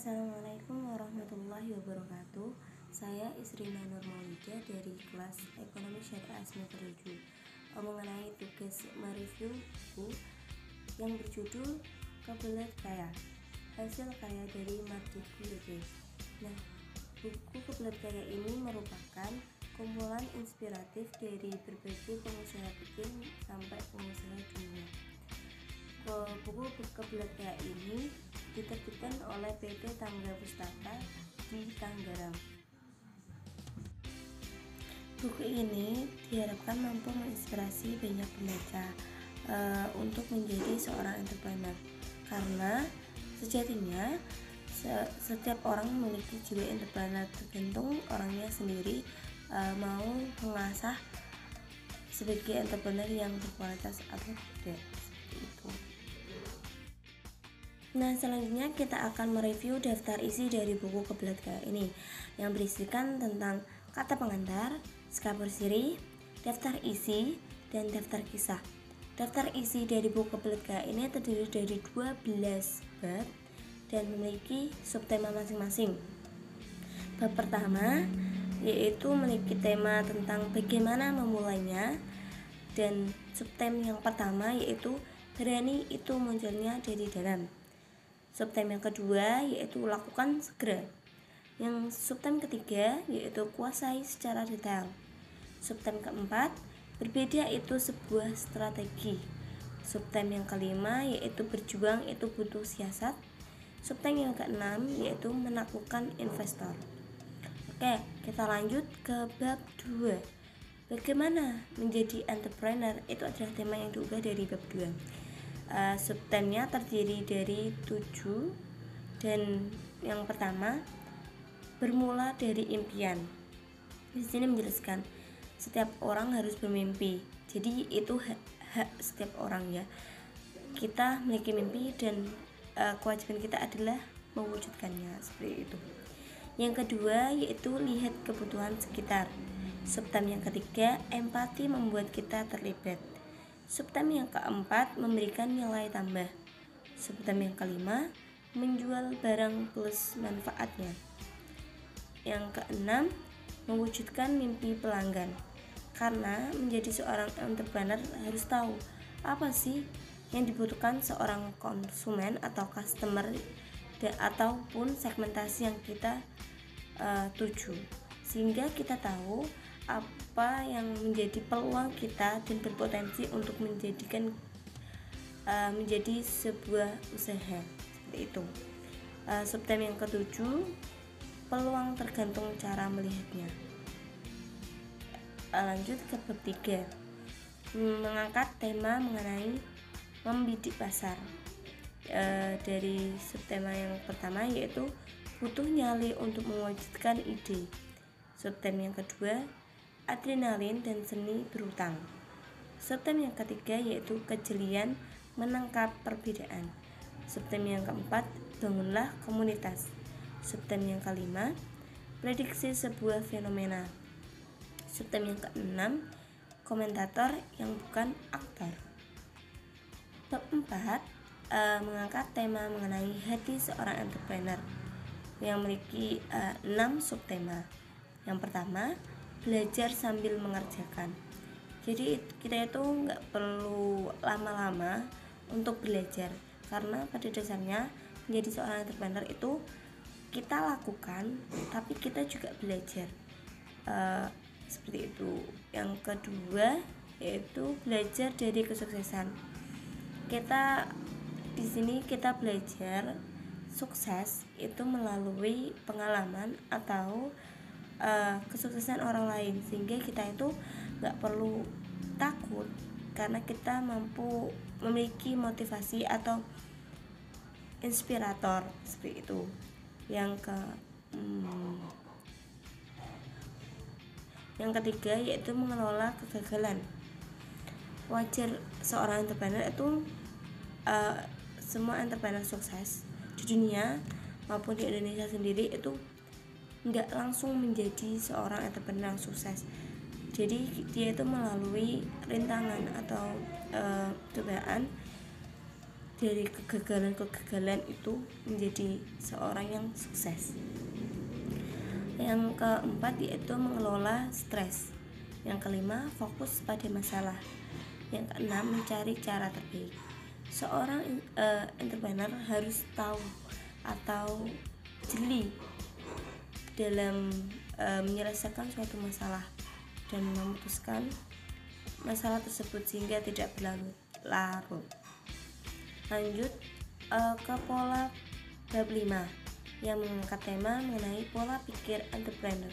Assalamualaikum warahmatullahi wabarakatuh. Saya Isrina Nurmaulida dari kelas Ekonomi Syariah semester 7 mengenai tugas mereview buku yang berjudul Kebelet Kaya, hasil karya dari Mardiki Lutfi. Nah, buku Kebelet Kaya ini merupakan kumpulan inspiratif dari berbagai pengusaha kecil sampai pengusaha dunia. Buku Kebelet Kaya ini diterbitkan oleh PT Tangga Pustaka di Tangerang. Buku ini diharapkan mampu menginspirasi banyak pembaca untuk menjadi seorang entrepreneur, karena sejatinya setiap orang memiliki jiwa entrepreneur, tergantung orangnya sendiri mau mengasah sebagai entrepreneur yang berkualitas atau tidak, seperti itu. Nah, selanjutnya kita akan mereview daftar isi dari buku Kebelet Kaya ini yang berisikan tentang kata pengantar, skapur siri, daftar isi, dan daftar kisah. Daftar isi dari buku Kebelet Kaya ini terdiri dari 12 bab dan memiliki subtema masing-masing. Bab pertama yaitu memiliki tema tentang bagaimana memulainya, dan subtema yang pertama yaitu berani itu munculnya dari dalam. Subtema yang kedua yaitu lakukan segera. Yang subtema ketiga yaitu kuasai secara detail. Subtema keempat, berbeda itu sebuah strategi. Subtema yang kelima yaitu berjuang itu butuh siasat. Subtema yang keenam yaitu menaklukkan investor. Oke, kita lanjut ke bab 2. Bagaimana menjadi entrepreneur, itu adalah tema yang diubah dari bab 2. Subtemanya terdiri dari 7, dan yang pertama bermula dari impian. Di sini menjelaskan setiap orang harus bermimpi, jadi itu hak setiap orang ya. Kita memiliki mimpi dan kewajiban kita adalah mewujudkannya, seperti itu. Yang kedua yaitu lihat kebutuhan sekitar. Subtem yang ketiga, empati membuat kita terlibat. Subtem yang keempat, memberikan nilai tambah. Subtem yang kelima, menjual barang plus manfaatnya. Yang keenam, mewujudkan mimpi pelanggan. Karena menjadi seorang entrepreneur harus tahu apa sih yang dibutuhkan seorang konsumen atau customer ataupun segmentasi yang kita tuju, sehingga kita tahu apa yang menjadi peluang kita dan berpotensi untuk menjadi sebuah usaha, seperti itu. Subtem yang ketujuh, peluang tergantung cara melihatnya. Lanjut ke bab 3, mengangkat tema mengenai membidik pasar. Dari subtema yang pertama yaitu butuh nyali untuk mewujudkan ide. Subtem yang kedua, adrenalin dan seni berutang. Subtem yang ketiga yaitu kejelian menangkap perbedaan. Subtem yang keempat, bangunlah komunitas. Subtem yang kelima, prediksi sebuah fenomena. Subtem yang keenam, komentator yang bukan aktor. Bab 4 mengangkat tema mengenai hati seorang entrepreneur yang memiliki 6 subtema. Yang pertama, belajar sambil mengerjakan. Jadi kita itu nggak perlu lama-lama untuk belajar, karena pada dasarnya menjadi seorang entrepreneur itu kita lakukan, tapi kita juga belajar, seperti itu. Yang kedua yaitu belajar dari kesuksesan. Kita di sini kita belajar sukses itu melalui pengalaman atau kesuksesan orang lain, sehingga kita itu nggak perlu takut karena kita mampu memiliki motivasi atau inspirator, seperti itu. Yang ketiga yaitu mengelola kegagalan. Wajar seorang entrepreneur itu semua entrepreneur sukses di dunia maupun di Indonesia sendiri itu nggak langsung menjadi seorang entrepreneur yang sukses. Jadi dia itu melalui rintangan atau cobaan dari kegagalan-kegagalan itu menjadi seorang yang sukses. Yang keempat yaitu mengelola stres. Yang kelima, fokus pada masalah. Yang keenam, mencari cara terbaik. Seorang entrepreneur harus tahu atau jeli dalam menyelesaikan suatu masalah dan memutuskan masalah tersebut sehingga tidak berlarut-larut. Lanjut ke pola bab 5 yang mengangkat tema mengenai pola pikir entrepreneur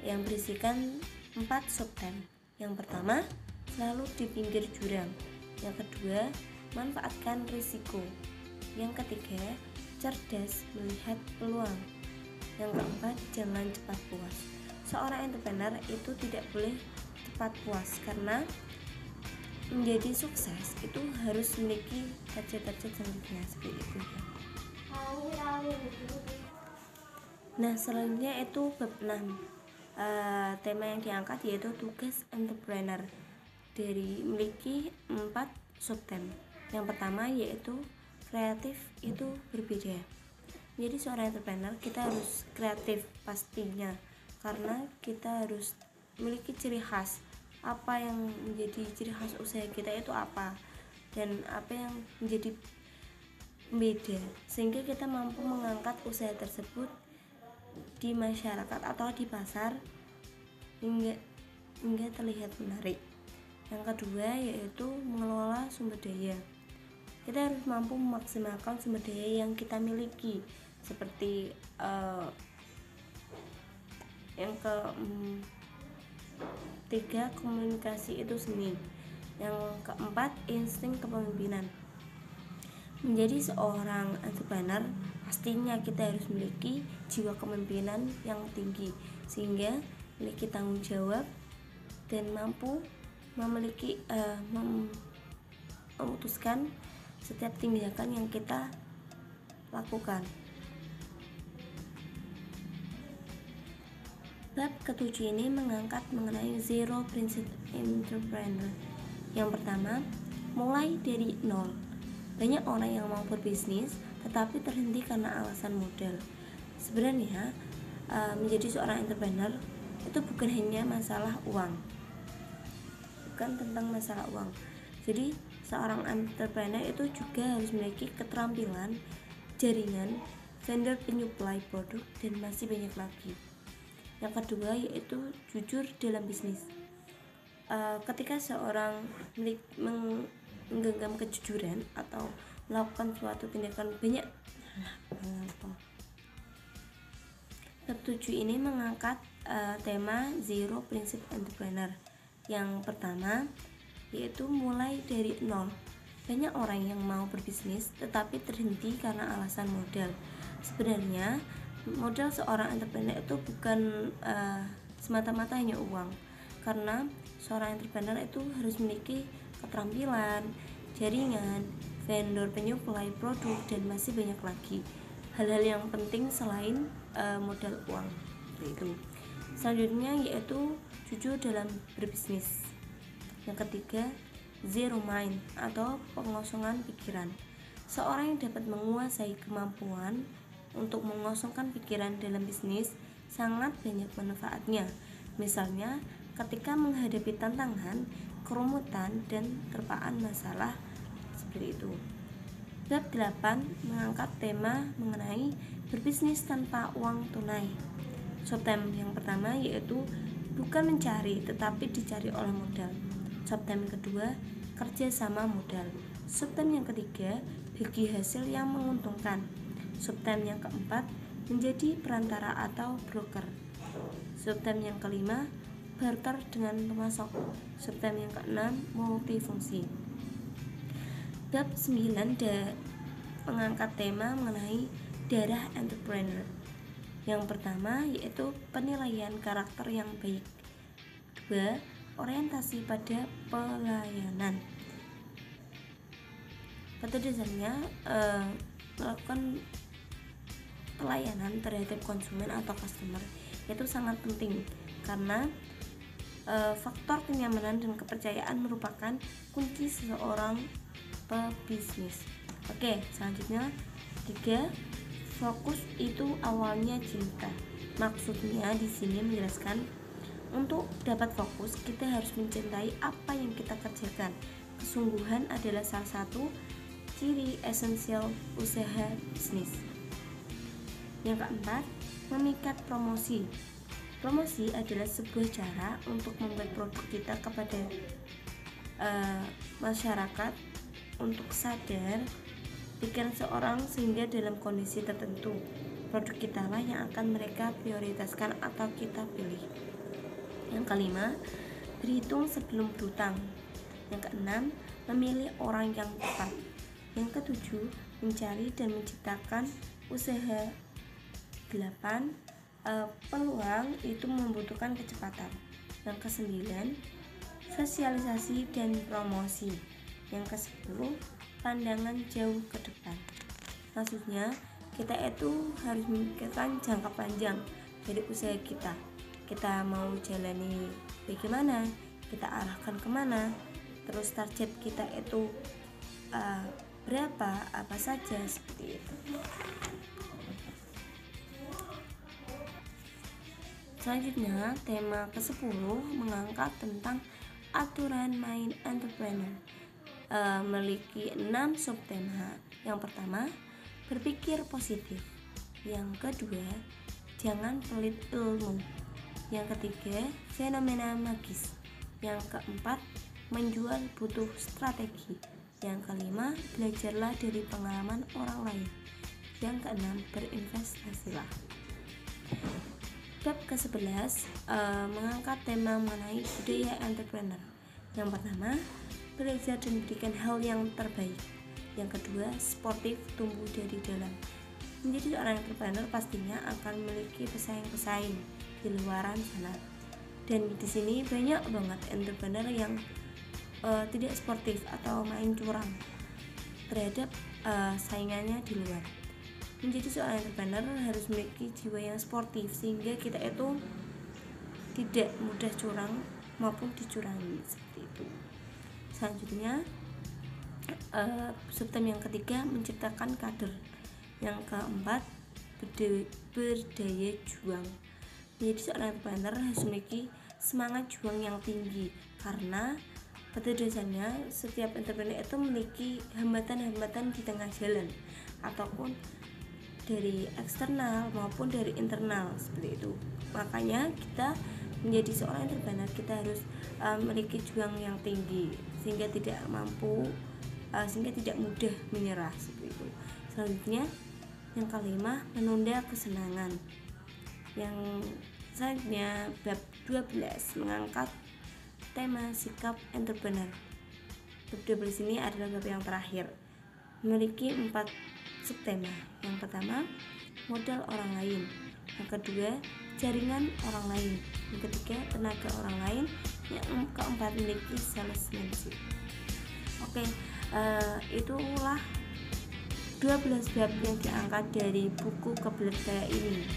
yang berisikan 4 subtema. Yang pertama, selalu di pinggir jurang. Yang kedua, manfaatkan risiko. Yang ketiga, cerdas melihat peluang. Yang keempat, jangan cepat puas. Seorang entrepreneur itu tidak boleh cepat puas karena menjadi sukses itu harus memiliki target-target selanjutnya seperti itu. Nah, selanjutnya itu bab 6. Tema yang diangkat yaitu tugas entrepreneur dari memiliki 4 subtema. Yang pertama yaitu kreatif itu berbeda. Jadi seorang entrepreneur kita harus kreatif pastinya karena kita harus memiliki ciri khas. Apa yang menjadi ciri khas usaha kita itu apa dan apa yang menjadi beda sehingga kita mampu mengangkat usaha tersebut di masyarakat atau di pasar hingga terlihat menarik. Yang kedua yaitu mengelola sumber daya. Kita harus mampu memaksimalkan sumber daya yang kita miliki seperti yang ketiga, komunikasi itu seni. Yang keempat, insting kepemimpinan. Menjadi seorang entrepreneur pastinya kita harus memiliki jiwa kepemimpinan yang tinggi sehingga memiliki tanggung jawab dan mampu memiliki memutuskan setiap tindakan yang kita lakukan. Bab ketujuh ini mengangkat mengenai zero prinsip entrepreneur. Yang pertama, mulai dari nol. Banyak orang yang mau berbisnis tetapi terhenti karena alasan modal. Sebenarnya menjadi seorang entrepreneur itu bukan hanya masalah uang, bukan tentang masalah uang. Jadi seorang entrepreneur itu juga harus memiliki keterampilan, jaringan, vendor penyuplai produk, dan masih banyak lagi. Yang kedua yaitu jujur dalam bisnis. Ketika seorang menggenggam kejujuran atau melakukan suatu tindakan banyak. Bab 7 ini mengangkat tema zero prinsip entrepreneur. Yang pertama yaitu mulai dari nol. Banyak orang yang mau berbisnis tetapi terhenti karena alasan modal. Sebenarnya modal seorang entrepreneur itu bukan semata-mata hanya uang, karena seorang entrepreneur itu harus memiliki keterampilan, jaringan, vendor penyuplai produk, dan masih banyak lagi hal-hal yang penting selain modal uang. Itu. Selanjutnya yaitu jujur dalam berbisnis. Yang ketiga, zero mind atau pengosongan pikiran. Seorang yang dapat menguasai kemampuan untuk mengosongkan pikiran dalam bisnis sangat banyak manfaatnya. Misalnya ketika menghadapi tantangan, kerumutan, dan terpaan masalah seperti itu. Bab 8 mengangkat tema mengenai berbisnis tanpa uang tunai. Subtema yang pertama yaitu bukan mencari tetapi dicari oleh modal. Subtema yang kedua, kerja sama modal. Subtema yang ketiga, bagi hasil yang menguntungkan. Subtema yang keempat, menjadi perantara atau broker. Subtema yang kelima, barter dengan pemasok. Subtema yang keenam, multifungsi. Bab 9 mengangkat tema mengenai darah entrepreneur. Yang pertama yaitu penilaian karakter yang baik. 2. Orientasi pada pelayanan. Pada dasarnya melakukan pelayanan terhadap konsumen atau customer itu sangat penting karena faktor kenyamanan dan kepercayaan merupakan kunci seseorang pebisnis. Oke, selanjutnya 3. Fokus itu awalnya cinta. Maksudnya di sini menjelaskan untuk dapat fokus kita harus mencintai apa yang kita kerjakan. Kesungguhan adalah salah satu ciri esensial usaha bisnis. Yang keempat, memikat promosi. Promosi adalah sebuah cara untuk membuat produk kita kepada masyarakat untuk sadar pikiran seorang sehingga dalam kondisi tertentu produk kita lah yang akan mereka prioritaskan atau kita pilih. Yang kelima, berhitung sebelum berhutang. Yang keenam, memilih orang yang tepat. Yang ketujuh, mencari dan menciptakan usaha. 8. Peluang itu membutuhkan kecepatan. Yang ke-9, sosialisasi dan promosi. Yang ke-10, pandangan jauh ke depan. Maksudnya kita itu harus memikirkan jangka panjang dari usaha kita. Kita mau jalani bagaimana, kita arahkan kemana, terus target kita itu berapa, apa saja, seperti itu. Selanjutnya, tema ke-10 mengangkat tentang aturan main entrepreneur. Memiliki 6 subtema. Yang pertama, berpikir positif. Yang kedua, jangan pelit ilmu. Yang ketiga, fenomena magis. Yang keempat, menjual butuh strategi. Yang kelima, belajarlah dari pengalaman orang lain. Yang keenam, berinvestasilah. Bab ke-11 mengangkat tema mengenai budaya entrepreneur. Yang pertama, belajar dan berikan hal yang terbaik. Yang kedua, sportif, tumbuh dari dalam. Menjadi seorang entrepreneur pastinya akan memiliki pesaing-pesaing di luaran sana. Dan di sini banyak banget entrepreneur yang tidak sportif atau main curang terhadap saingannya di luar. Menjadi seorang entrepreneur harus memiliki jiwa yang sportif sehingga kita itu tidak mudah curang maupun dicurangi, seperti itu. Selanjutnya subtem yang ketiga, menciptakan kader. Yang keempat, berdaya juang. Menjadi seorang entrepreneur harus memiliki semangat juang yang tinggi, karena pada dasarnya setiap entrepreneur itu memiliki hambatan-hambatan di tengah jalan, ataupun dari eksternal maupun dari internal, seperti itu. Makanya kita menjadi seorang entrepreneur kita harus memiliki juang yang tinggi sehingga tidak mudah menyerah, seperti itu. Selanjutnya yang kelima, menunda kesenangan. Yang selanjutnya bab 12 mengangkat tema sikap entrepreneur. Bab 12 ini adalah bab yang terakhir, memiliki 4 subtema. Yang pertama, modal orang lain. Yang kedua, jaringan orang lain. Yang ketiga, tenaga orang lain. Yang keempat, memiliki salesmanship. Oke, itulah 12 bab yang diangkat dari buku Kebelet Kaya ini.